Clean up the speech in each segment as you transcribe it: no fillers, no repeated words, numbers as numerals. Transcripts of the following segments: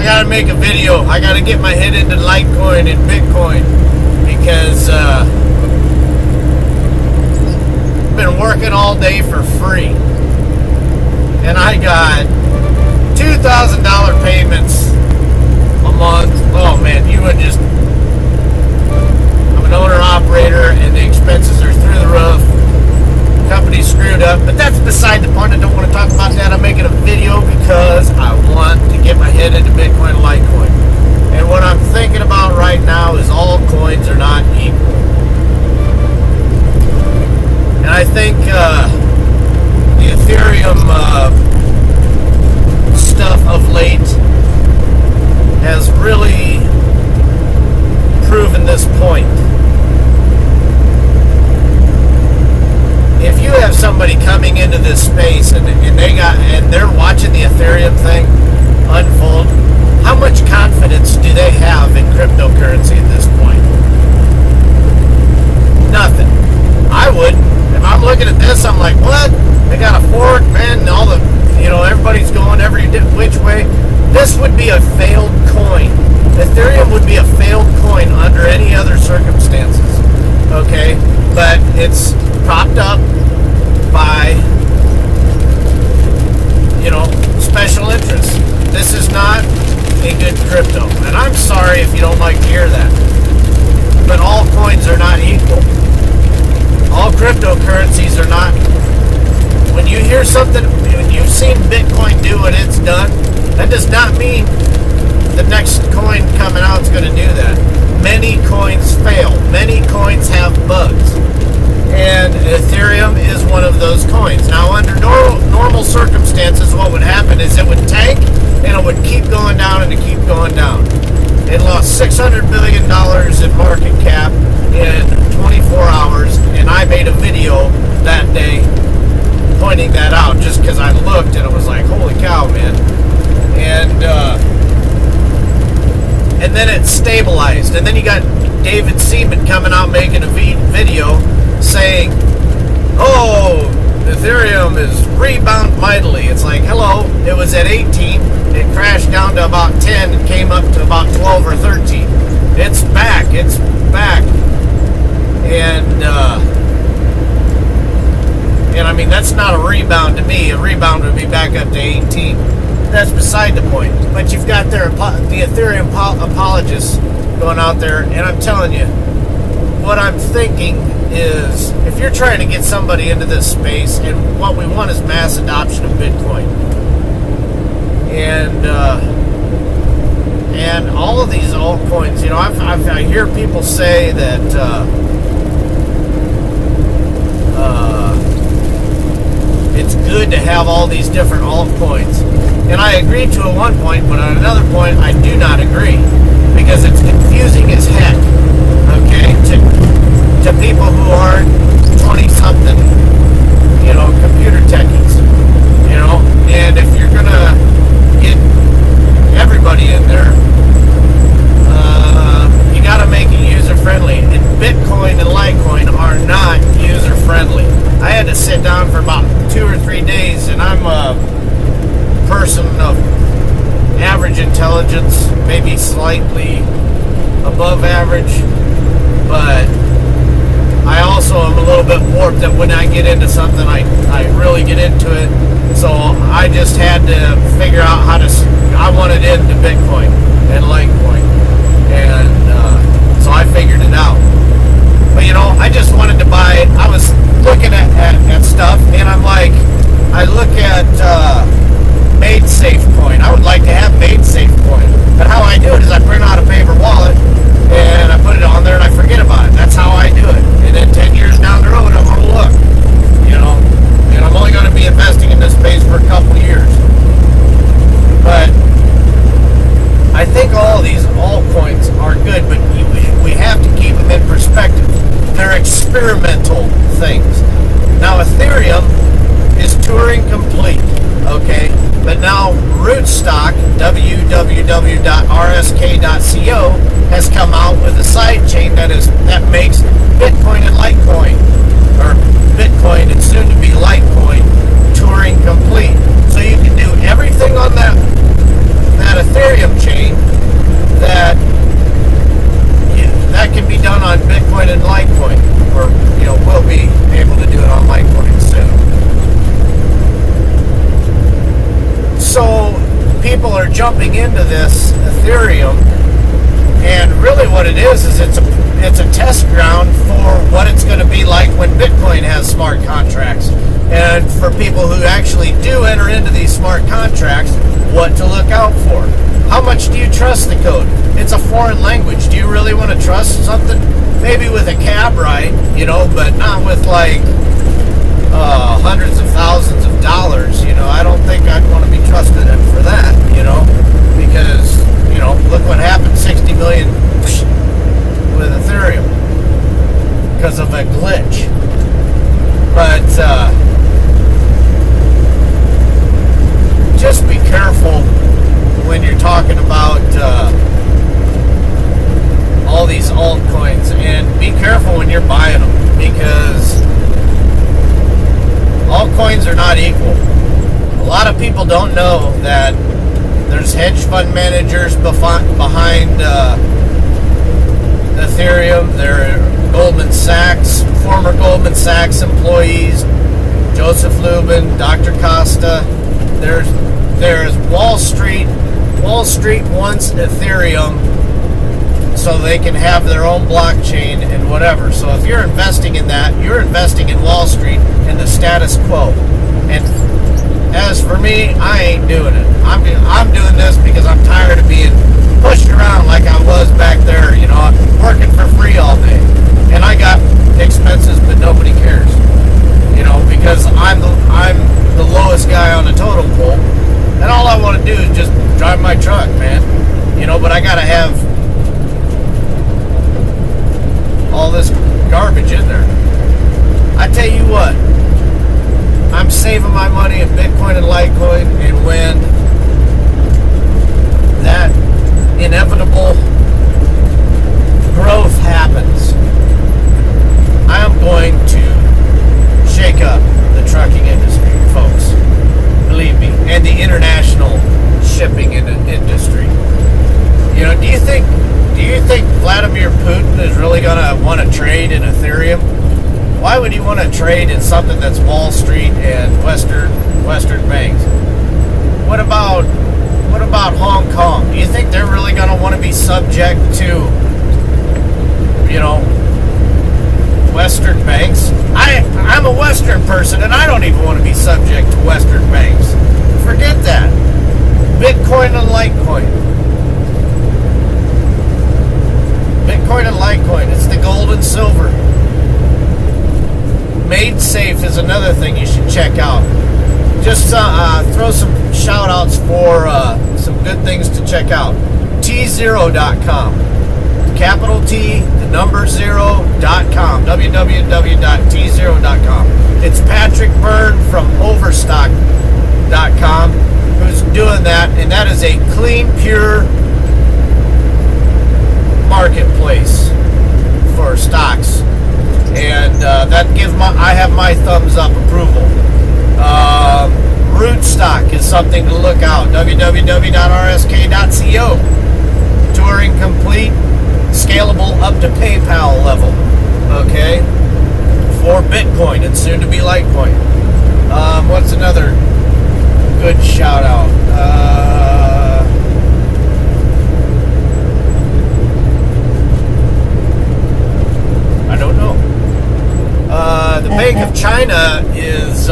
I gotta make a video. I gotta get my head into Litecoin and Bitcoin because I've been working all day for free, and I got $2,000 payments a month. Oh man, you would just. I'm an owner operator, and the expenses are through the roof. Company's screwed up, but that's beside the point. I don't want to talk about that. I'm making a video because I want to get my head into Bitcoin and Litecoin. And what I'm thinking about right now is all coins are not equal. And I think the Ethereum stuff of late has really proven this point. If you have somebody coming into this space and they're watching the Ethereum thing unfold, how much confidence do they have in cryptocurrency at this point? Nothing. I would. If I'm looking at this, I'm like, what? They got a fork, man, and all the, everybody's going every which way. This would be a failed coin. Ethereum would be a failed coin under any other circumstances. Okay? But it's propped up by, special interests. This is not a good crypto. And I'm sorry if you don't like to hear that. But all coins are not equal. All cryptocurrencies are not. When you hear something, when you've seen Bitcoin do what it's done, that does not mean the next coin coming out is going to do that. Many coins fail. Many coins have bugs. And Ethereum is one of those coins. Now, under normal circumstances, what would happen is it would tank, and it would keep going down and keep going down. It lost $600 billion in market cap in 24 hours, and I made a video that day pointing that out just because I looked, and it was like, holy cow, man. And then it stabilized. And then you got David Seaman coming out making a video saying, oh, Ethereum is rebound mightily. It's like, hello, it was at 18, it crashed down to about 10 and came up to about 12 or 13. It's back. And I mean, that's not a rebound to me. A rebound would be back up to 18. That's beside the point. But you've got the Ethereum apologists going out there, and I'm telling you, what I'm thinking is, if you're trying to get somebody into this space, and what we want is mass adoption of Bitcoin, and all of these altcoins, I hear people say that it's good to have all these different altcoins, and I agree to at one point, but at another point I do not agree, because it's confusing as heck. Okay, to people who aren't 20-something, computer techies, and if you're gonna get everybody in there, you gotta make it user-friendly, and Bitcoin and Litecoin are not user-friendly. I had to sit down for about 2 or 3 days, and I'm a person of average intelligence, maybe slightly above average, but I also am a little bit warped that when I get into something, I really get into it. So I just had to figure out how to, I wanted into Bitcoin and Litecoin. And so I figured it out. But I just wanted to buy, I was looking at stuff, and I'm like, I look at MadeSafe coin. I would like to have MadeSafe coin. But how I do it is I print out a paper wallet, and I put it on there, and I forget about it. That's how I do it. And then 10 years down the road, I'm going to look, and I'm only going to be investing in this space for a couple years. But I think all of these altcoins are good, but we have to keep them in perspective. They're experimental things. Now, Ethereum is Turing complete, okay? But now Rootstock, www.rsk.co, has come out with a sidechain that makes Bitcoin and Litecoin, or Bitcoin and soon to be Litecoin, Turing complete. So you can do everything on that Ethereum chain jumping into this Ethereum, and really what it is it's a test ground for what it's going to be like when Bitcoin has smart contracts. And for people who actually do enter into these smart contracts, what to look out for. How much do you trust the code? It's a foreign language. Do you really want to trust something? Maybe with a cab ride, but not with like hundreds of thousands of dollars. I don't think I'd want to be trusted for that, because, look what happened, 60 million with Ethereum because of a glitch. But just be careful when you're talking about all these altcoins, and be careful when you're buying them, because altcoins are not equal. A lot of people don't know that there's hedge fund managers behind Ethereum. There are Goldman Sachs, former Goldman Sachs employees, Joseph Lubin, Dr. Costa. There's Wall Street. Wall Street wants Ethereum so they can have their own blockchain and whatever. So if you're investing in that, you're investing in Wall Street and the status quo. And as for me, I ain't doing it. I'm doing this because I'm tired of being pushed around like I was back there. I'm working for free all day, and I got expenses, but nobody cares. Because I'm the lowest guy on the totem pole, and all I want to do is just drive my truck, man. But I gotta have all this garbage in there. I tell you what, I'm saving my money in Bitcoin and Litecoin, and when that inevitable growth happens, I am going to shake up the trucking industry, folks. Believe me, and the international shipping industry. Do you think Vladimir Putin is really going to want to trade in Ethereum? Why would he want to trade in something that's Wall Street and Western banks? What about Hong Kong? Do you think they're really going to want to be subject to, Western banks? I'm a Western person, and I don't even want to be subject to Western banks. Forget that. Bitcoin and Litecoin. Bitcoin and Litecoin. It's the gold and silver. Made Safe is another thing you should check out. Just throw some shout outs for some good things to check out. T0.com. Capital T, the number 0.com. www.t0.com. It's Patrick Byrne from Overstock.com who's doing that, and that is a clean, pure marketplace for stocks. And that gives I have my thumbs up approval. Rootstock is something to look out. www.rsk.co. Touring complete, scalable up to PayPal level. Okay, for Bitcoin and soon to be Litecoin. What's another good shout out? I don't know. The Bank of China is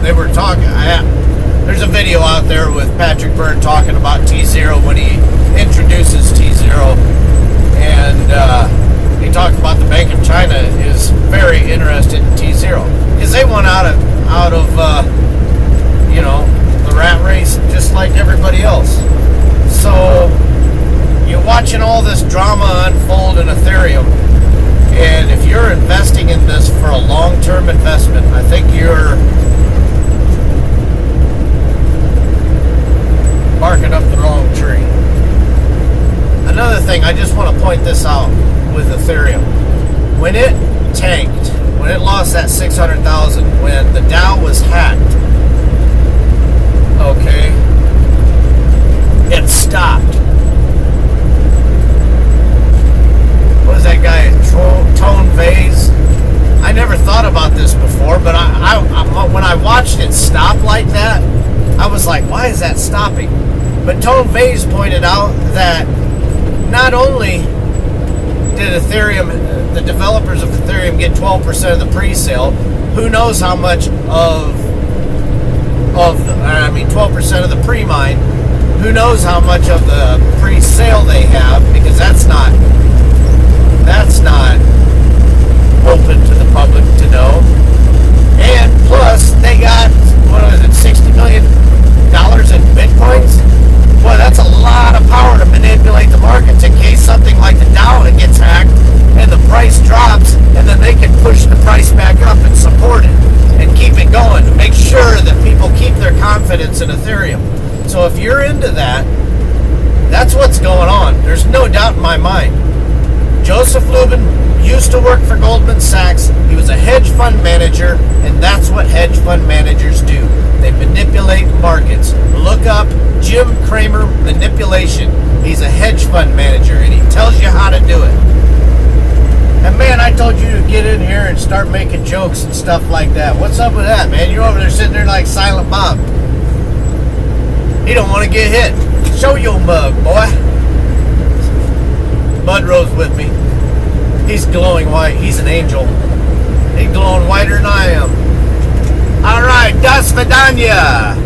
they were talking. There's a video out there with Patrick Byrne talking about T0 when he introduces T0, and he talked about the Bank of China is very interested in T0 because they want out of the rat race just like everybody else. So you're watching all this drama unfold in Ethereum, and if you're investing in this for a long-term investment, I think you're barking up the wrong tree. Another thing, I just want to point this out with Ethereum. When it tanked, when it lost that 600,000, when the DAO was hacked, okay, it stopped. What was that guy, Tone Vase? I never thought about this before, but I when I watched it stop, was like, why is that stopping? But Tone Vays pointed out that not only did Ethereum, the developers of Ethereum, get 12% of the pre-sale, who knows how much of 12% of the pre-mine, who knows how much of the pre-sale they have, because that's not open to the public to know. And plus, they got, what was it, $60 million in Bitcoins? Boy, that's a lot of power to manipulate the markets in case something like the Dow gets hacked and the price drops, and then they can push the price back up and support it and keep it going to make sure that people keep their confidence in Ethereum. So if you're into that, that's what's going on. There's no doubt in my mind. Joseph Lubin used to work for Goldman Sachs. He was a hedge fund manager, and that's what hedge fund managers do. They manipulate markets. Look up Jim Cramer manipulation. He's a hedge fund manager, and he tells you how to do it. And man, I told you to get in here and start making jokes and stuff like that. What's up with that, man? You're over there sitting there like Silent Bob. He don't want to get hit. Show your mug, boy. Mudrow's with me. He's glowing white. He's an angel. He's glowing whiter than I am. All right, das vidanya.